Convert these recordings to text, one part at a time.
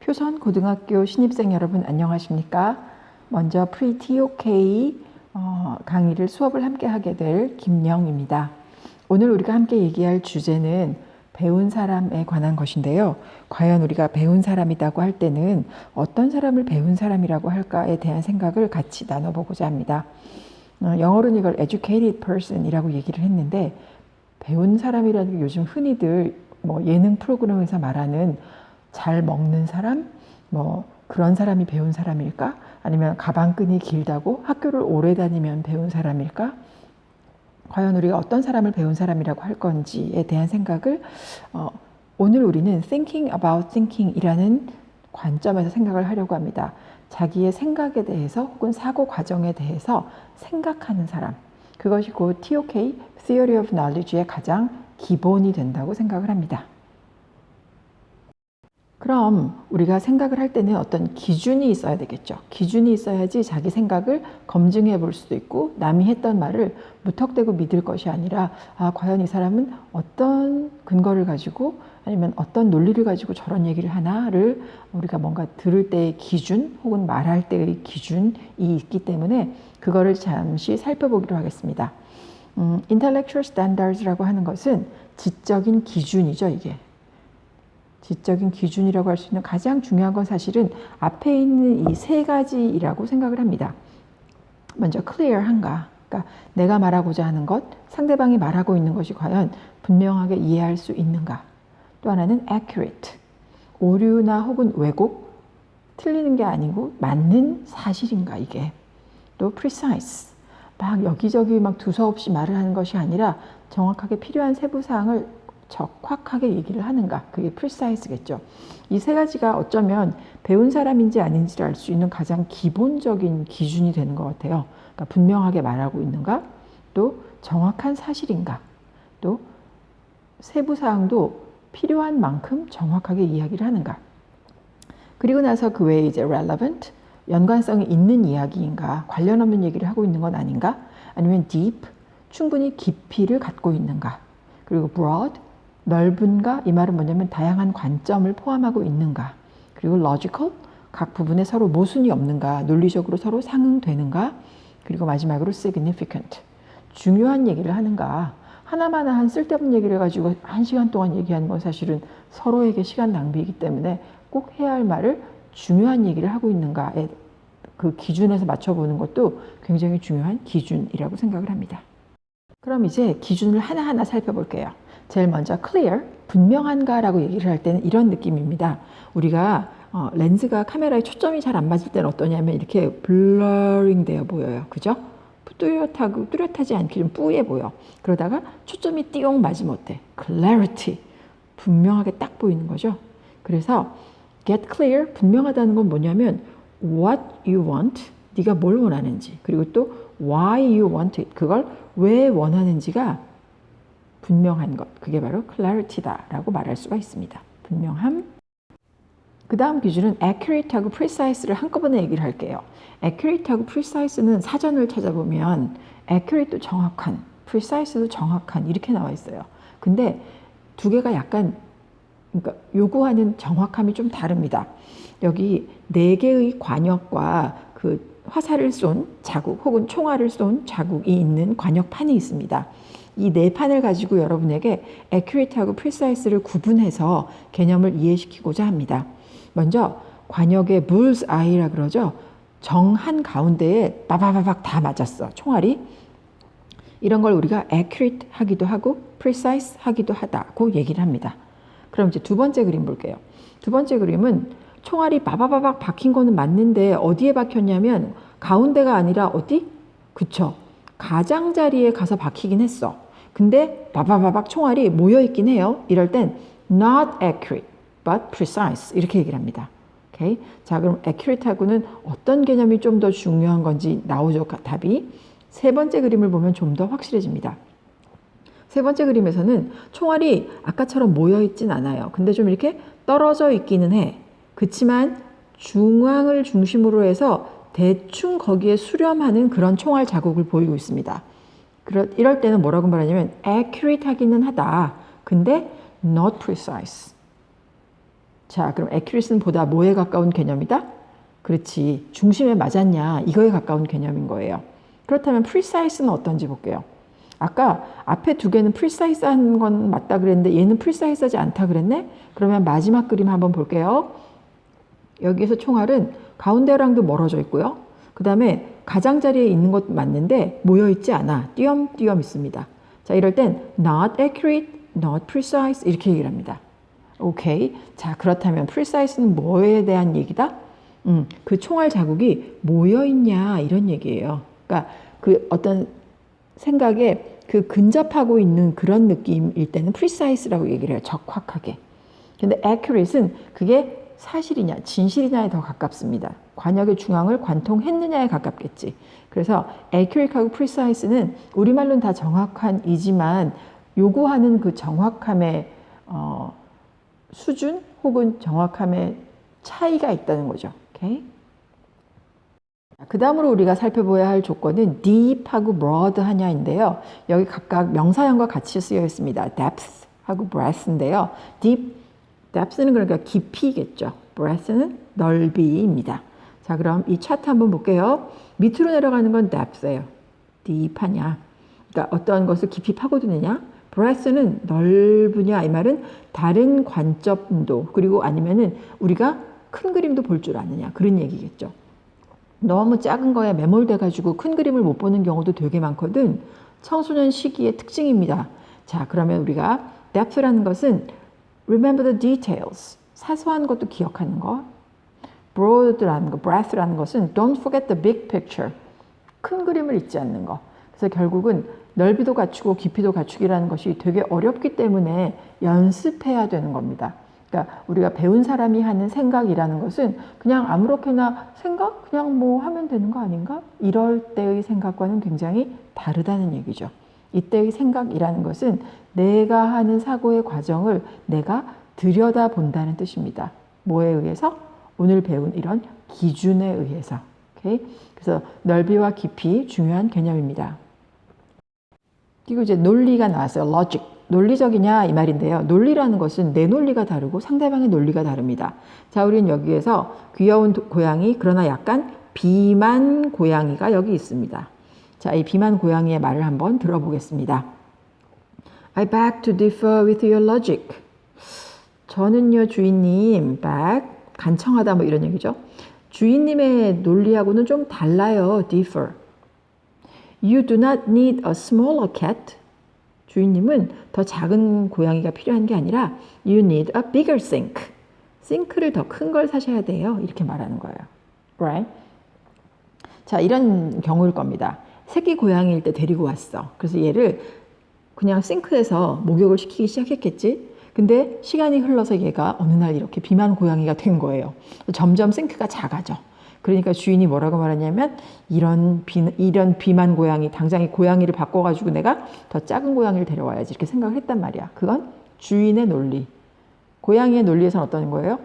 효선고등학교 신입생 여러분 안녕하십니까? 먼저 Pre-TOK 강의를 수업을 함께 하게 될 김영입니다. 오늘 우리가 함께 얘기할 주제는 배운 사람에 관한 것인데요. 과연 우리가 배운 사람이라고 할 때는 어떤 사람을 배운 사람이라고 할까에 대한 생각을 같이 나눠보고자 합니다. 영어로는 이걸 educated person이라고 얘기를 했는데 배운 사람이라는 게 요즘 흔히들 예능 프로그램에서 말하는 잘 먹는 사람, 그런 사람이 배운 사람일까? 아니면 가방끈이 길다고 학교를 오래 다니면 배운 사람일까? 과연 우리가 어떤 사람을 배운 사람이라고 할 건지에 대한 생각을 오늘 우리는 thinking about thinking 이라는 관점에서 생각을 하려고 합니다. 자기의 생각에 대해서 혹은 사고 과정에 대해서 생각하는 사람. 그것이 곧 TOK, Theory of Knowledge의 가장 기본이 된다고 생각을 합니다. 그럼 우리가 생각을 할 때는 어떤 기준이 있어야 되겠죠. 기준이 있어야지 자기 생각을 검증해 볼 수도 있고 남이 했던 말을 무턱대고 믿을 것이 아니라 과연 이 사람은 어떤 근거를 가지고 아니면 어떤 논리를 가지고 저런 얘기를 하나를 우리가 뭔가 들을 때의 기준 혹은 말할 때의 기준이 있기 때문에 그거를 잠시 살펴보기로 하겠습니다. Intellectual Standards라고 하는 것은 지적인 기준이죠, 이게. 지적인 기준이라고 할 수 있는 가장 중요한 건 사실은 앞에 있는 이 세 가지라고 생각을 합니다. 먼저 clear한가, 그러니까 내가 말하고자 하는 것, 상대방이 말하고 있는 것이 과연 분명하게 이해할 수 있는가. 또 하나는 accurate, 오류나 혹은 왜곡, 틀리는 게 아니고 맞는 사실인가 이게. 또 precise, 막 여기저기 막 두서없이 말을 하는 것이 아니라 정확하게 필요한 세부사항을 적확하게 얘기를 하는가, 그게 precise겠죠. 이 세 가지가 어쩌면 배운 사람인지 아닌지를 알 수 있는 가장 기본적인 기준이 되는 것 같아요. 그러니까 분명하게 말하고 있는가, 또 정확한 사실인가, 또 세부사항도 필요한 만큼 정확하게 이야기를 하는가. 그리고 나서 그 외에 이제 relevant, 연관성이 있는 이야기인가, 관련 없는 얘기를 하고 있는 건 아닌가, 아니면 deep, 충분히 깊이를 갖고 있는가, 그리고 broad, 넓은가, 이 말은 뭐냐면 다양한 관점을 포함하고 있는가, 그리고 logical, 각 부분에 서로 모순이 없는가, 논리적으로 서로 상응되는가, 그리고 마지막으로 significant, 중요한 얘기를 하는가. 하나마나한 쓸데없는 얘기를 가지고 1시간 동안 얘기하는 건 사실은 서로에게 시간 낭비이기 때문에 꼭 해야 할 말을 중요한 얘기를 하고 있는가에 그 기준에서 맞춰보는 것도 굉장히 중요한 기준이라고 생각을 합니다. 그럼 이제 기준을 하나하나 살펴볼게요. 제일 먼저 clear, 분명한가 라고 얘기를 할 때는 이런 느낌입니다. 우리가 렌즈가 카메라에 초점이 잘 안 맞을 때는 어떠냐면 이렇게 블러링 되어 보여요. 그죠? 뚜렷하지 않게 좀 뿌예 보여. 그러다가 초점이 띠용 맞으면 어때? clarity, 분명하게 딱 보이는 거죠. 그래서 get clear, 분명하다는 건 뭐냐면 what you want, 네가 뭘 원하는지, 그리고 또 why you want it, 그걸 왜 원하는지가 분명한 것, 그게 바로 clarity다 라고 말할 수가 있습니다. 분명함. 그 다음 기준은 accurate하고 precise를 한꺼번에 얘기를 할게요. accurate하고 precise는 사전을 찾아보면 accurate도 정확한, precise도 정확한 이렇게 나와 있어요. 근데 두 개가 약간 그러니까 요구하는 정확함이 좀 다릅니다. 여기 4개의 관역과 그 화살을 쏜 자국 혹은 총알을 쏜 자국이 있는 관역판이 있습니다. 이 4판을 가지고 여러분에게 accurate하고 precise를 구분해서 개념을 이해시키고자 합니다. 먼저 관역의 bullseye라 그러죠. 정 한가운데에 빠바바박 다 맞았어, 총알이. 이런 걸 우리가 accurate 하기도 하고 precise 하기도 하다고 얘기를 합니다. 그럼 이제 두 번째 그림 볼게요. 두 번째 그림은 총알이 바바바박 박힌 거는 맞는데 어디에 박혔냐면 가운데가 아니라 어디? 그쵸. 가장자리에 가서 박히긴 했어. 근데 바바바박 총알이 모여있긴 해요. 이럴 땐 not accurate but precise 이렇게 얘기를 합니다. 오케이? 자, 그럼 accurate하고는 어떤 개념이 좀 더 중요한 건지 나오죠, 답이. 세 번째 그림을 보면 좀 더 확실해집니다. 세 번째 그림에서는 총알이 아까처럼 모여있진 않아요. 근데 좀 이렇게 떨어져 있기는 해. 그치만 중앙을 중심으로 해서 대충 거기에 수렴하는 그런 총알 자국을 보이고 있습니다. 이럴 때는 뭐라고 말하냐면 accurate 하기는 하다. 근데 not precise. 자, 그럼 accuracy는 보다 뭐에 가까운 개념이다? 그렇지. 중심에 맞았냐? 이거에 가까운 개념인 거예요. 그렇다면 precise는 어떤지 볼게요. 아까 앞에 두 개는 precise한 건 맞다 그랬는데 얘는 precise하지 않다 그랬네? 그러면 마지막 그림 한번 볼게요. 여기에서 총알은 가운데랑도 멀어져 있고요. 그 다음에 가장자리에 있는 것 맞는데 모여있지 않아. 띄엄띄엄 있습니다. 자, 이럴 땐 not accurate, not precise 이렇게 얘기를 합니다. 오케이. 자, 그렇다면 precise는 뭐에 대한 얘기다? 그 총알 자국이 모여있냐 이런 얘기예요. 그러니까 그 어떤 생각에 그 근접하고 있는 그런 느낌일 때는 precise라고 얘기를 해요. 적확하게. 근데 accurate는 그게 사실이냐 진실이냐에 더 가깝습니다. 관역의 중앙을 관통했느냐에 가깝겠지. 그래서 accurate하고 precise는 우리말로는 다 정확한 이지만 요구하는 그 정확함의 수준 혹은 정확함의 차이가 있다는 거죠. 오케이? 그 다음으로 우리가 살펴봐야 할 조건은 deep하고 broad 하냐인데요. 여기 각각 명사형과 같이 쓰여 있습니다. depth하고 breadth인데요. depth는 그러니까 깊이겠죠. breadth는 넓이입니다. 자, 그럼 이 차트 한번 볼게요. 밑으로 내려가는 건 depth예요. deep하냐. 그러니까 어떤 것을 깊이 파고드느냐. breadth는 넓으냐. 이 말은 다른 관점도 그리고 아니면은 우리가 큰 그림도 볼 줄 아느냐. 그런 얘기겠죠. 너무 작은 거에 매몰돼 가지고 큰 그림을 못 보는 경우도 되게 많거든. 청소년 시기의 특징입니다. 자, 그러면 우리가 depth라는 것은 remember the details. 사소한 것도 기억하는 것. broad라는 거, breadth라는 것은 don't forget the big picture. 큰 그림을 잊지 않는 것. 그래서 결국은 넓이도 갖추고 깊이도 갖추기라는 것이 되게 어렵기 때문에 연습해야 되는 겁니다. 그러니까 우리가 배운 사람이 하는 생각이라는 것은 그냥 아무렇게나 생각? 그냥 뭐 하면 되는 거 아닌가? 이럴 때의 생각과는 굉장히 다르다는 얘기죠. 이때의 생각이라는 것은 내가 하는 사고의 과정을 내가 들여다본다는 뜻입니다. 뭐에 의해서? 오늘 배운 이런 기준에 의해서. 오케이? 그래서 넓이와 깊이 중요한 개념입니다. 그리고 이제 논리가 나왔어요. logic. 논리적이냐 이 말인데요. 논리라는 것은 내 논리가 다르고 상대방의 논리가 다릅니다. 자, 우리는 여기에서 귀여운 고양이 그러나 약간 비만 고양이가 여기 있습니다. 자, 이 비만 고양이의 말을 한번 들어보겠습니다. I beg to differ with your logic. 저는요 주인님 beg 간청하다 뭐 이런 얘기죠. 주인님의 논리하고는 좀 달라요. differ. You do not need a smaller cat. 주인님은 더 작은 고양이가 필요한 게 아니라 You need a bigger sink. 싱크를 더 큰 걸 사셔야 돼요. 이렇게 말하는 거예요. Right? 자, 이런 경우일 겁니다. 새끼 고양이일 때 데리고 왔어. 그래서 얘를 그냥 싱크에서 목욕을 시키기 시작했겠지. 근데 시간이 흘러서 얘가 어느 날 이렇게 비만 고양이가 된 거예요. 점점 싱크가 작아져. 그러니까 주인이 뭐라고 말하냐면 이런 비만 고양이 당장 이 고양이를 바꿔가지고 내가 더 작은 고양이를 데려와야지 이렇게 생각을 했단 말이야. 그건 주인의 논리. 고양이의 논리에서는 어떤 거예요?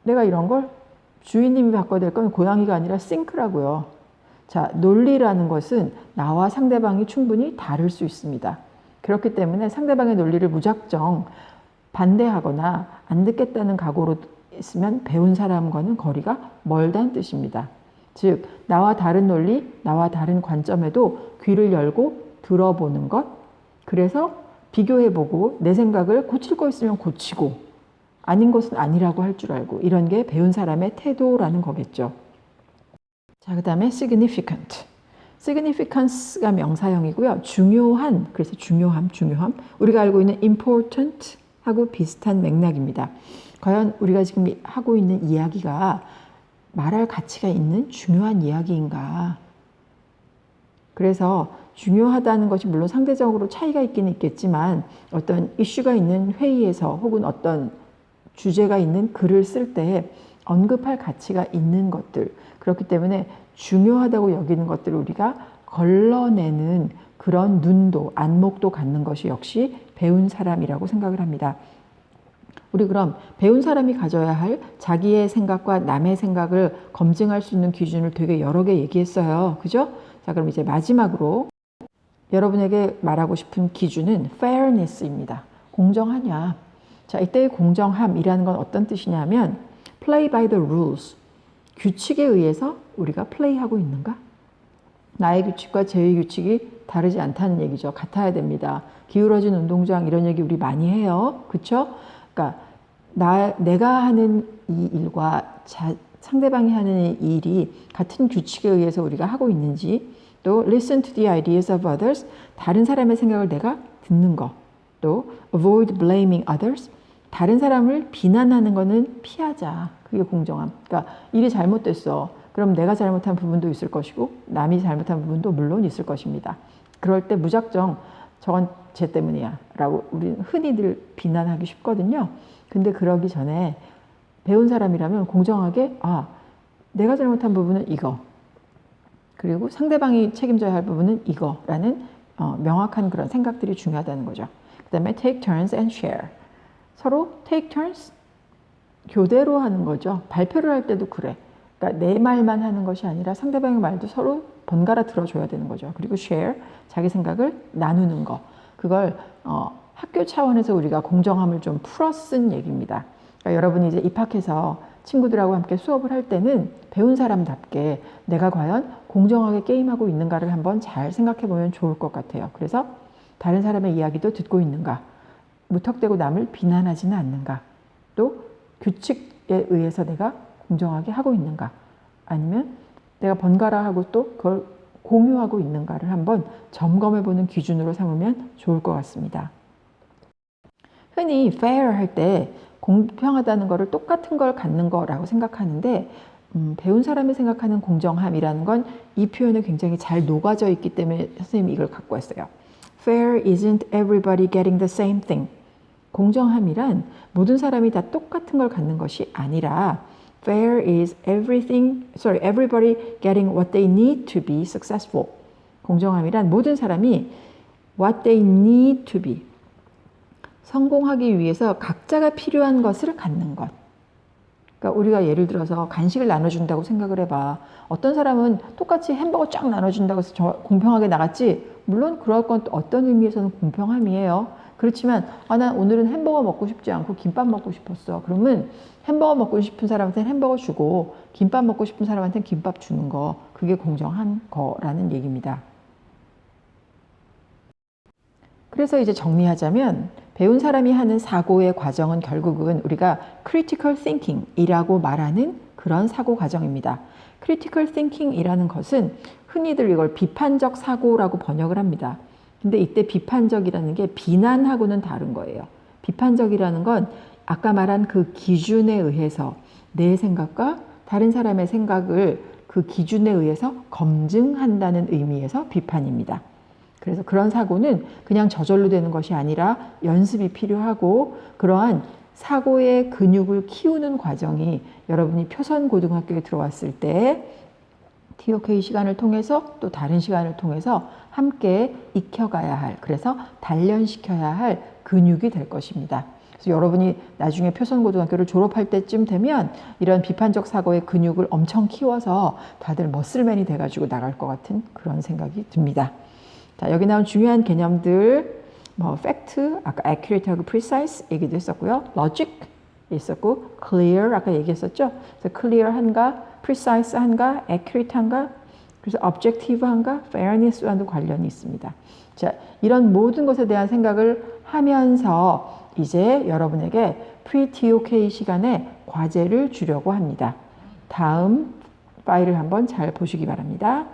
내가 이런 걸 주인님이 바꿔야 될 건 고양이가 아니라 싱크라고요. 자, 논리라는 것은 나와 상대방이 충분히 다를 수 있습니다. 그렇기 때문에 상대방의 논리를 무작정 반대하거나 안 듣겠다는 각오로 있으면 배운 사람과는 거리가 멀다는 뜻입니다. 즉, 나와 다른 논리, 나와 다른 관점에도 귀를 열고 들어보는 것. 그래서 비교해보고 내 생각을 고칠 거 있으면 고치고 아닌 것은 아니라고 할 줄 알고 이런 게 배운 사람의 태도라는 거겠죠. 자, 그 다음에 significant. significance가 명사형이고요. 중요한, 그래서 중요함. 우리가 알고 있는 important 하고 비슷한 맥락입니다. 과연 우리가 지금 하고 있는 이야기가 말할 가치가 있는 중요한 이야기인가? 그래서 중요하다는 것이 물론 상대적으로 차이가 있기는 있겠지만 어떤 이슈가 있는 회의에서 혹은 어떤 주제가 있는 글을 쓸 때 언급할 가치가 있는 것들, 그렇기 때문에 중요하다고 여기는 것들을 우리가 걸러내는 그런 눈도 안목도 갖는 것이 역시 배운 사람이라고 생각을 합니다. 우리 그럼 배운 사람이 가져야 할 자기의 생각과 남의 생각을 검증할 수 있는 기준을 되게 여러 개 얘기했어요. 그죠? 자, 그럼 이제 마지막으로 여러분에게 말하고 싶은 기준은 fairness입니다. 공정하냐. 자, 이때의 공정함이라는 건 어떤 뜻이냐면 play by the rules. 규칙에 의해서 우리가 플레이하고 있는가? 나의 규칙과 쟤의 규칙이 다르지 않다는 얘기죠. 같아야 됩니다. 기울어진 운동장 이런 얘기 우리 많이 해요. 그쵸? 그러니까 내가 하는 이 일과 상대방이 하는 이 일이 같은 규칙에 의해서 우리가 하고 있는지, 또 listen to the ideas of others, 다른 사람의 생각을 내가 듣는 거, 또 avoid blaming others, 다른 사람을 비난하는 거는 피하자. 그게 공정함. 그러니까 일이 잘못됐어. 그럼 내가 잘못한 부분도 있을 것이고 남이 잘못한 부분도 물론 있을 것입니다. 그럴 때 무작정 저건 쟤 때문이야 라고 우리는 흔히들 비난하기 쉽거든요. 근데 그러기 전에 배운 사람이라면 공정하게 내가 잘못한 부분은 이거, 그리고 상대방이 책임져야 할 부분은 이거라는 명확한 그런 생각들이 중요하다는 거죠. 그 다음에 take turns and share. 서로 take turns, 교대로 하는 거죠. 발표를 할 때도 그래. 그러니까 내 말만 하는 것이 아니라 상대방의 말도 서로 번갈아 들어줘야 되는 거죠. 그리고 share, 자기 생각을 나누는 거. 그걸 학교 차원에서 우리가 공정함을 좀 풀어 쓴 얘기입니다. 그러니까 여러분이 이제 입학해서 친구들하고 함께 수업을 할 때는 배운 사람답게 내가 과연 공정하게 게임하고 있는가를 한번 잘 생각해 보면 좋을 것 같아요. 그래서 다른 사람의 이야기도 듣고 있는가, 무턱대고 남을 비난하지는 않는가, 또 규칙에 의해서 내가 공정하게 하고 있는가, 아니면 내가 번갈아 하고 또 그걸 공유하고 있는가를 한번 점검해 보는 기준으로 삼으면 좋을 것 같습니다. 흔히 fair 할 때 공평하다는 거를 똑같은 걸 갖는 거라고 생각하는데 배운 사람이 생각하는 공정함이라는 건 이 표현에 굉장히 잘 녹아져 있기 때문에 선생님이 이걸 갖고 왔어요. Fair isn't everybody getting the same thing. 공정함이란 모든 사람이 다 똑같은 걸 갖는 것이 아니라 fair is everybody getting what they need to be successful. 공정함이란 모든 사람이 what they need to be, 성공하기 위해서 각자가 필요한 것을 갖는 것. 그러니까 우리가 예를 들어서 간식을 나눠준다고 생각을 해봐. 어떤 사람은 똑같이 햄버거 쫙 나눠준다고 해서 공평하게 나갔지. 물론 그럴 건 어떤 의미에서는 공평함이에요. 그렇지만 난 오늘은 햄버거 먹고 싶지 않고 김밥 먹고 싶었어. 그러면 햄버거 먹고 싶은 사람한테는 햄버거 주고 김밥 먹고 싶은 사람한테는 김밥 주는 거. 그게 공정한 거라는 얘기입니다. 그래서 이제 정리하자면 배운 사람이 하는 사고의 과정은 결국은 우리가 critical thinking이라고 말하는 그런 사고 과정입니다. critical thinking이라는 것은 흔히들 이걸 비판적 사고라고 번역을 합니다. 근데 이때 비판적이라는 게 비난하고는 다른 거예요. 비판적이라는 건 아까 말한 그 기준에 의해서 내 생각과 다른 사람의 생각을 그 기준에 의해서 검증한다는 의미에서 비판입니다. 그래서 그런 사고는 그냥 저절로 되는 것이 아니라 연습이 필요하고 그러한 사고의 근육을 키우는 과정이 여러분이 표선고등학교에 들어왔을 때 TOK 시간을 통해서 또 다른 시간을 통해서 함께 익혀가야 할, 그래서 단련시켜야 할 근육이 될 것입니다. 그래서 여러분이 나중에 표선고등학교를 졸업할 때쯤 되면 이런 비판적 사고의 근육을 엄청 키워서 다들 머슬맨이 돼가지고 나갈 것 같은 그런 생각이 듭니다. 자, 여기 나온 중요한 개념들, fact, 아까 accurate하고 precise 얘기도 했었고요. logic 있었고, clear 아까 얘기했었죠. 그래서 clear한가, precise한가, accurate한가, 그래서 objective한가, fairness와도 관련이 있습니다. 자, 이런 모든 것에 대한 생각을 하면서 이제 여러분에게 pre-TOK 시간에 과제를 주려고 합니다. 다음 파일을 한번 잘 보시기 바랍니다.